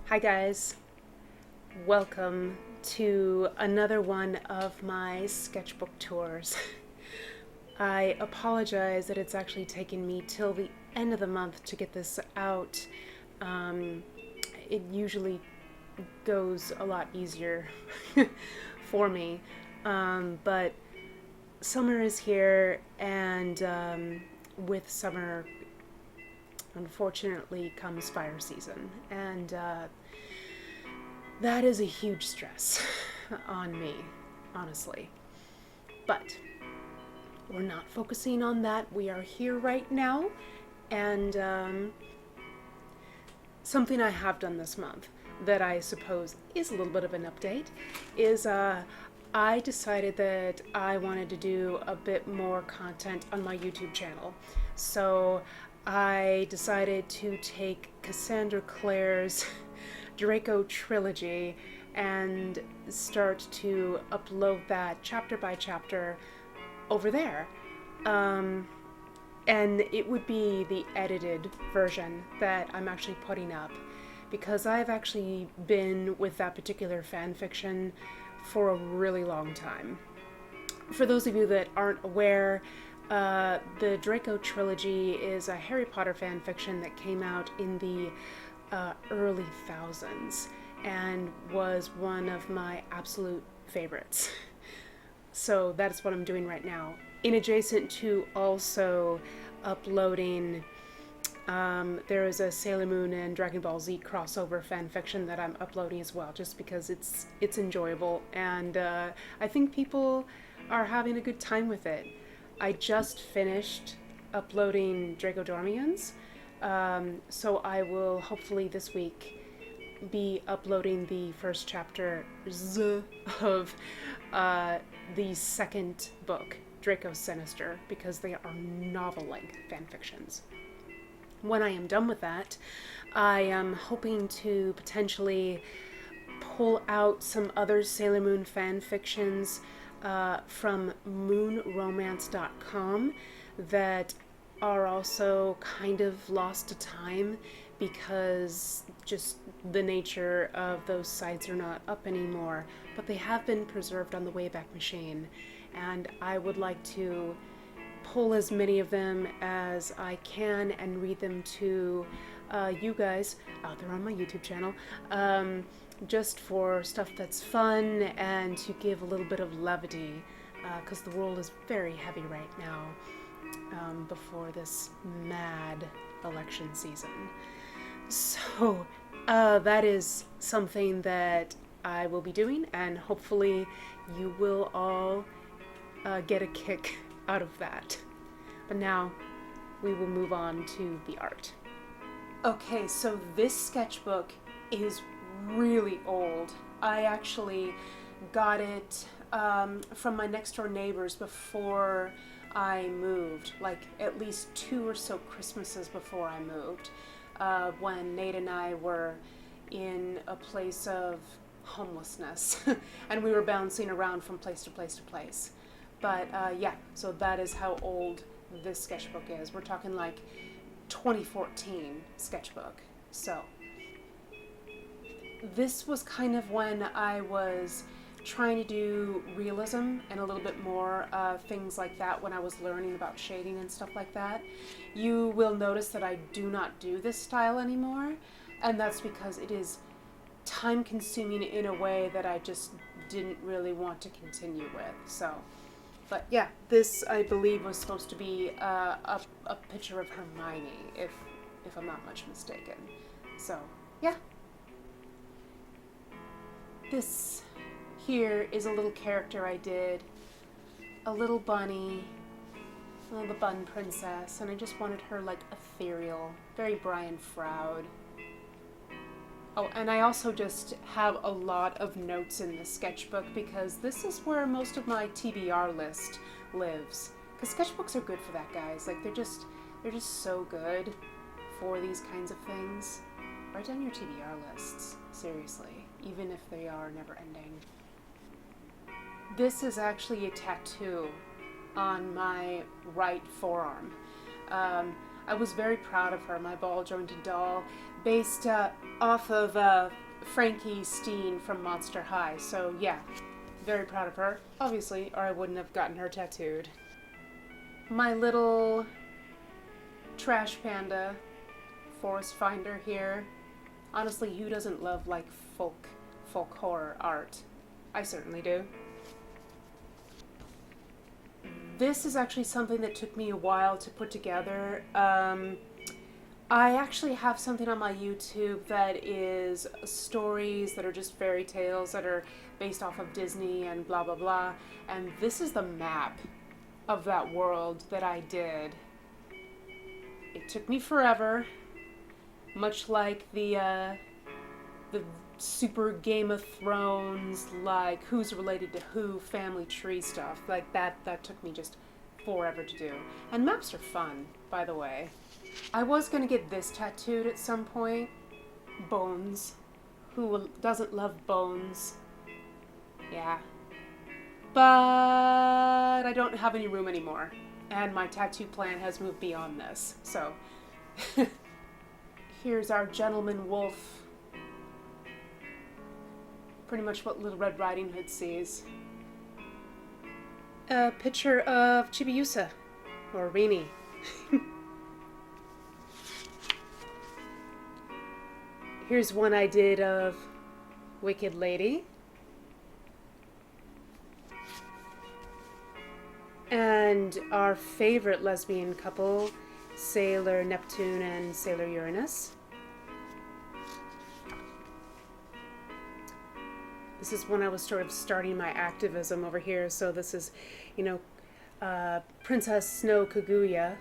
Hi guys, welcome to another one of my sketchbook tours. I apologize that it's actually taken me till the end of the month to get this out. It usually goes a lot easier for me, but summer is here, and with summer unfortunately comes fire season, and that is a huge stress on me, honestly. But we're not focusing on that. We are here right now, and something I have done this month that I suppose is a little bit of an update is I decided that I wanted to do a bit more content on my YouTube channel. So I decided to take Cassandra Clare's Draco trilogy and start to upload that chapter by chapter over there. And it would be the edited version that I'm actually putting up, because I've actually been with that particular fan fiction for a really long time. For those of you that aren't aware, the Draco trilogy is a Harry Potter fan fiction that came out in the early thousands and was one of my absolute favorites. So that's what I'm doing right now. In adjacent to also uploading, there is a Sailor Moon and Dragon Ball Z crossover fan fiction that I'm uploading as well, just because it's enjoyable, and I think people are having a good time with it. I just finished uploading Draco Dormians, so I will hopefully this week be uploading the first chapter of the second book, Draco Sinister, because they are novel-length fanfictions. When I am done with that, I am hoping to potentially pull out some other Sailor Moon fan fictions from moonromance.com that are also kind of lost to time, because just the nature of those sites are not up anymore, but they have been preserved on the Wayback Machine, and I would like to pull as many of them as I can and read them to you guys out there on my YouTube channel, just for stuff that's fun and to give a little bit of levity, because the world is very heavy right now before this mad election season. So that is something that I will be doing, and hopefully you will all get a kick out of that. But now we will move on to the art. Okay, so this sketchbook is really old. I actually got it from my next door neighbors before I moved, like at least 2 or so Christmases before I moved, when Nate and I were in a place of homelessness and we were bouncing around from place to place to place. But yeah, so that is how old this sketchbook is. We're talking like 2014 sketchbook. So this was kind of when I was trying to do realism and a little bit more things like that when I was learning about shading and stuff like that. You will notice that I do not do this style anymore, and that's because it is time consuming in a way that I just didn't really want to continue with. So, but yeah, this I believe was supposed to be a picture of Hermione, if I'm not much mistaken. So yeah, this here is a little character I did, a little bunny, the bun princess, and I just wanted her like ethereal, very Brian Froud. Oh, and I also just have a lot of notes in the sketchbook, because this is where most of my TBR list lives. Because sketchbooks are good for that, guys. Like, they're just so good for these kinds of things. Write down your TBR lists, seriously, even if they are never ending. This is actually a tattoo on my right forearm. I was very proud of her, my ball jointed doll, based off of Frankie Steen from Monster High. So yeah, very proud of her, obviously, or I wouldn't have gotten her tattooed. My little trash panda, Forest Finder here. Honestly, who doesn't love like folk horror art? I certainly do. This is actually something that took me a while to put together. I actually have something on my YouTube that is stories that are just fairy tales that are based off of Disney and blah blah blah. And this is the map of that world that I did. It took me forever, much like the super Game of Thrones, like who's related to who, family tree stuff. Like that took me just forever to do. And maps are fun, by the way. I was gonna get this tattooed at some point. Bones. Who doesn't love bones? Yeah. But I don't have any room anymore. And my tattoo plan has moved beyond this. So, here's our gentleman wolf. Pretty much what Little Red Riding Hood sees. A picture of Chibiusa, or Rini. Here's one I did of Wicked Lady. And our favorite lesbian couple, Sailor Neptune and Sailor Uranus. This is when I was sort of starting my activism over here. So this is, Princess Snow Kaguya.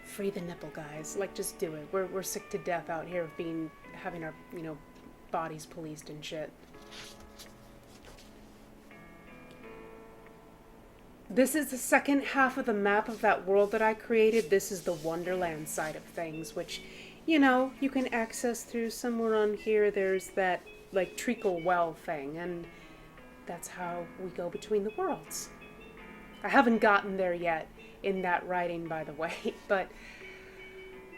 Free the nipple, guys. Like, just do it. We're sick to death out here of having our, bodies policed and shit. This is the second half of the map of that world that I created. This is the Wonderland side of things, which, you can access through somewhere on here. There's that, like, treacle well thing, and that's how we go between the worlds. I haven't gotten there yet in that writing, by the way, but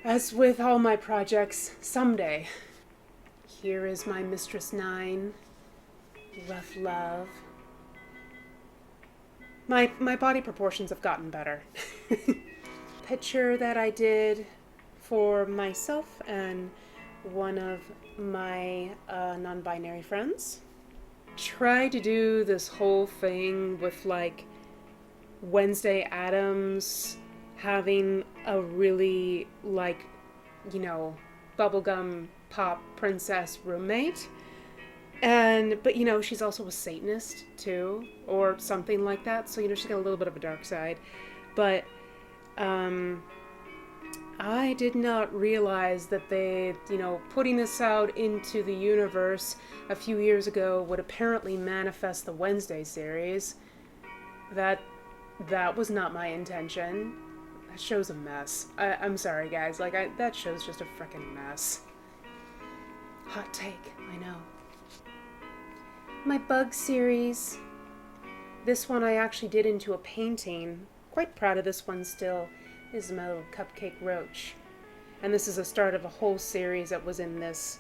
as with all my projects, someday. Here is my Mistress 9, Rough Love. My body proportions have gotten better. Picture that I did for myself and one of my non-binary friends. Try to do this whole thing with like Wednesday Addams having a really bubblegum pop princess roommate. But she's also a Satanist too, or something like that. So, she's got a little bit of a dark side. But, I did not realize that they, putting this out into the universe a few years ago would apparently manifest the Wednesday series. That was not my intention. That show's a mess. I'm sorry, guys. That show's just a frickin' mess. Hot take, I know. My bug series. This one I actually did into a painting. Quite proud of this one still. This is my little cupcake roach. And this is the start of a whole series that was in this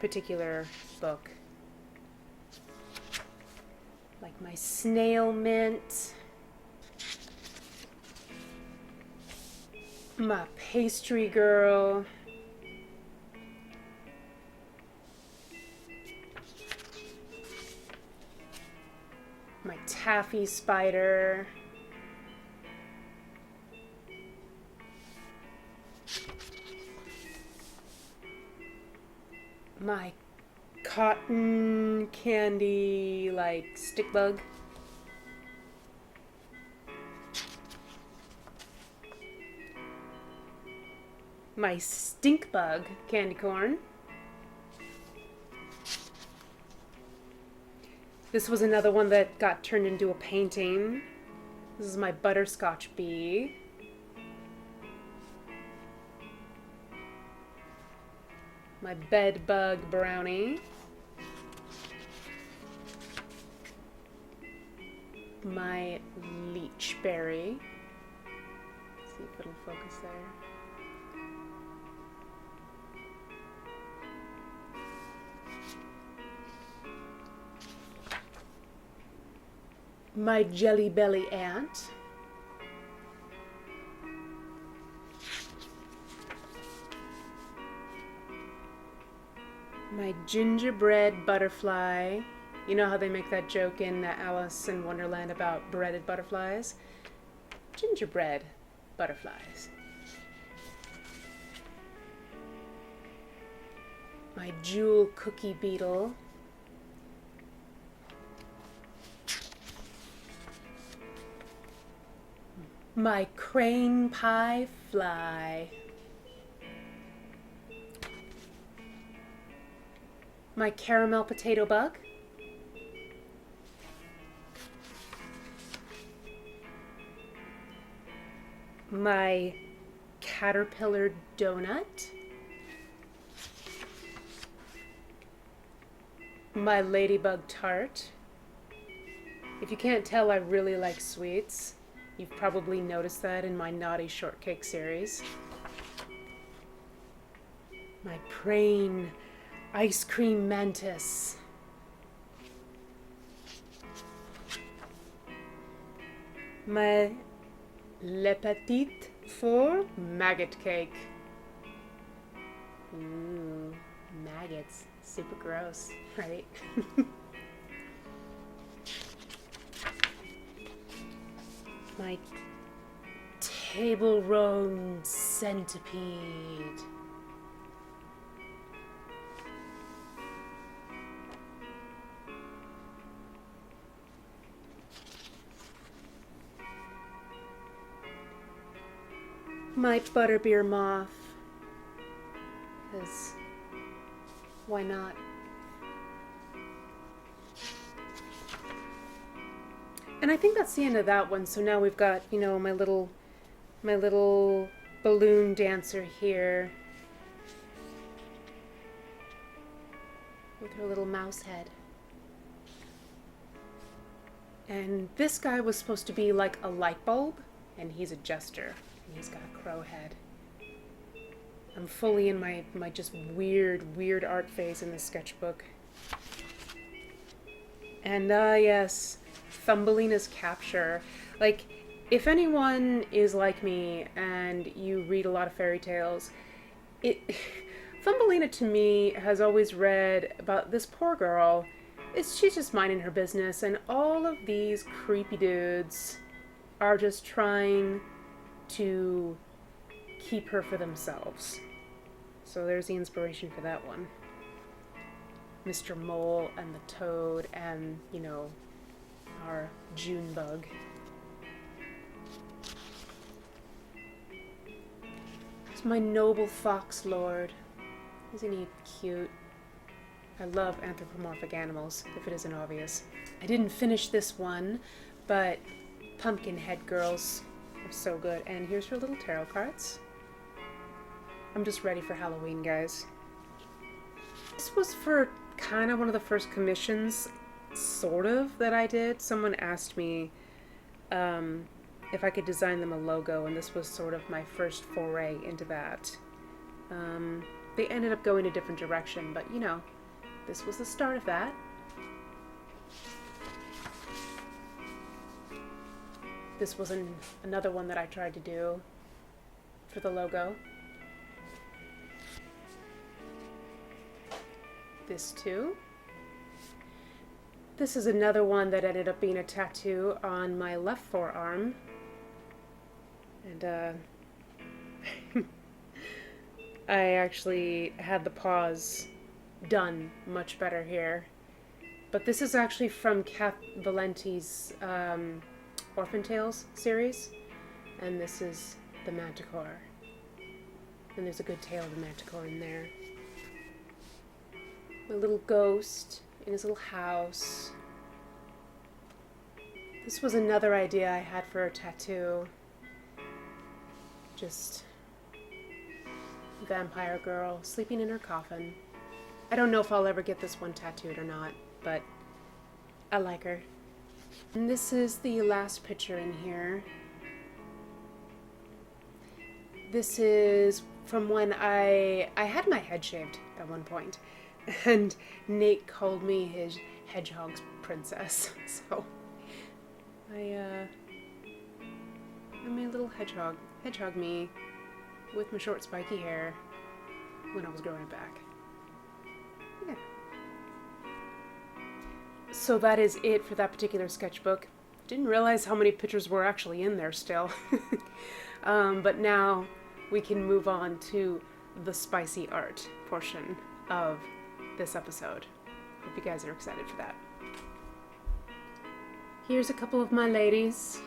particular book. Like my snail mint. My pastry girl. My taffy spider. My cotton candy, stick bug. My stink bug candy corn. This was another one that got turned into a painting. This is my butterscotch bee. My bed bug brownie. My leech berry. Let's see if it'll focus there. My jelly belly ant. My gingerbread butterfly. You know how they make that joke in Alice in Wonderland about breaded butterflies? Gingerbread butterflies. My jewel cookie beetle. My crane pie fly. My caramel potato bug. My caterpillar donut. My ladybug tart. If you can't tell, I really like sweets. You've probably noticed that in my Naughty Shortcake series. My praying ice cream mantis. My Le Petit Four maggot cake. Ooh, maggots. Super gross, right? My table roan centipede. My butterbeer moth. 'Cause why not? And I think that's the end of that one. So now we've got, you know, my little balloon dancer here with her little mouse head. And this guy was supposed to be like a light bulb, and he's a jester, and he's got a crow head. I'm fully in my just weird art phase in this sketchbook. And yes, Thumbelina's Capture. Like, if anyone is like me and you read a lot of fairy tales, Thumbelina to me has always read about this poor girl. She's just minding her business, and all of these creepy dudes are just trying to keep her for themselves. So there's the inspiration for that one. Mr. Mole and the Toad and, you know, our June bug. It's my noble fox lord. Isn't he cute? I love anthropomorphic animals, if it isn't obvious. I didn't finish this one, but pumpkin head girls are so good. And here's your little tarot cards. I'm just ready for Halloween, guys. This was for kind of one of the first commissions, sort of, that I did. Someone asked me if I could design them a logo, and this was sort of my first foray into that. They ended up going a different direction, but you know, this was the start of that. This was another one that I tried to do for the logo. This too. This is another one that ended up being a tattoo on my left forearm. And I actually had the paws done much better here. But this is actually from Kath Valenti's Orphan Tales series. And this is the Manticore. And there's a good tale of the Manticore in there. My little ghost in his little house. This was another idea I had for a tattoo. Just vampire girl sleeping in her coffin. I don't know if I'll ever get this one tattooed or not, but I like her. And this is the last picture in here. This is from when I had my head shaved at one point. And Nate called me his hedgehog's princess. So hedgehog me with my short spiky hair when I was growing it back. Yeah. So that is it for that particular sketchbook. Didn't realize how many pictures were actually in there still. But now we can move on to the spicy art portion of this episode. Hope you guys are excited for that. Here's a couple of my ladies.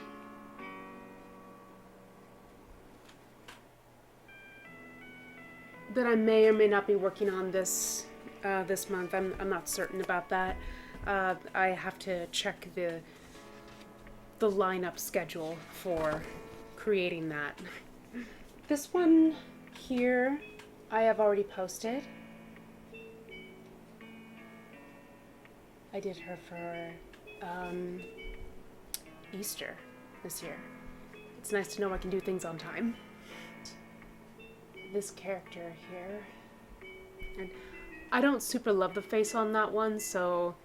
That I may or may not be working on this month. I'm not certain about that. I have to check the lineup schedule for creating that. This one here I have already posted. I did her for Easter this year. It's nice to know I can do things on time. This character here, and I don't super love the face on that one, so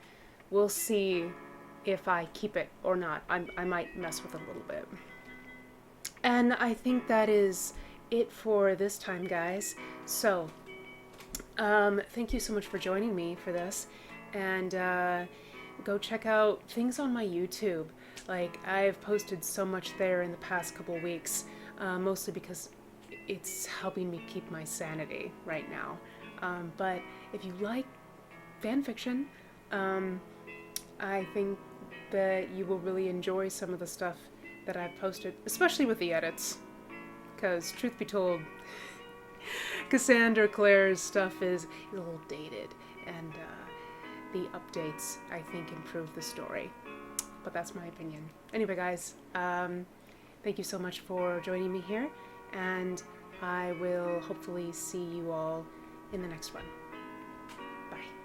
we'll see if I keep it or not. I might mess with it a little bit. And I think that is it for this time, guys. So thank you so much for joining me for this, and go check out things on my YouTube. Like, I've posted so much there in the past couple weeks, mostly because it's helping me keep my sanity right now. But if you like fan fiction, I think that you will really enjoy some of the stuff that I've posted, especially with the edits. Because, truth be told, Cassandra Clare's stuff is a little dated, and the updates, I think, improve the story. But that's my opinion. Anyway, guys, thank you so much for joining me here, and I will hopefully see you all in the next one. Bye.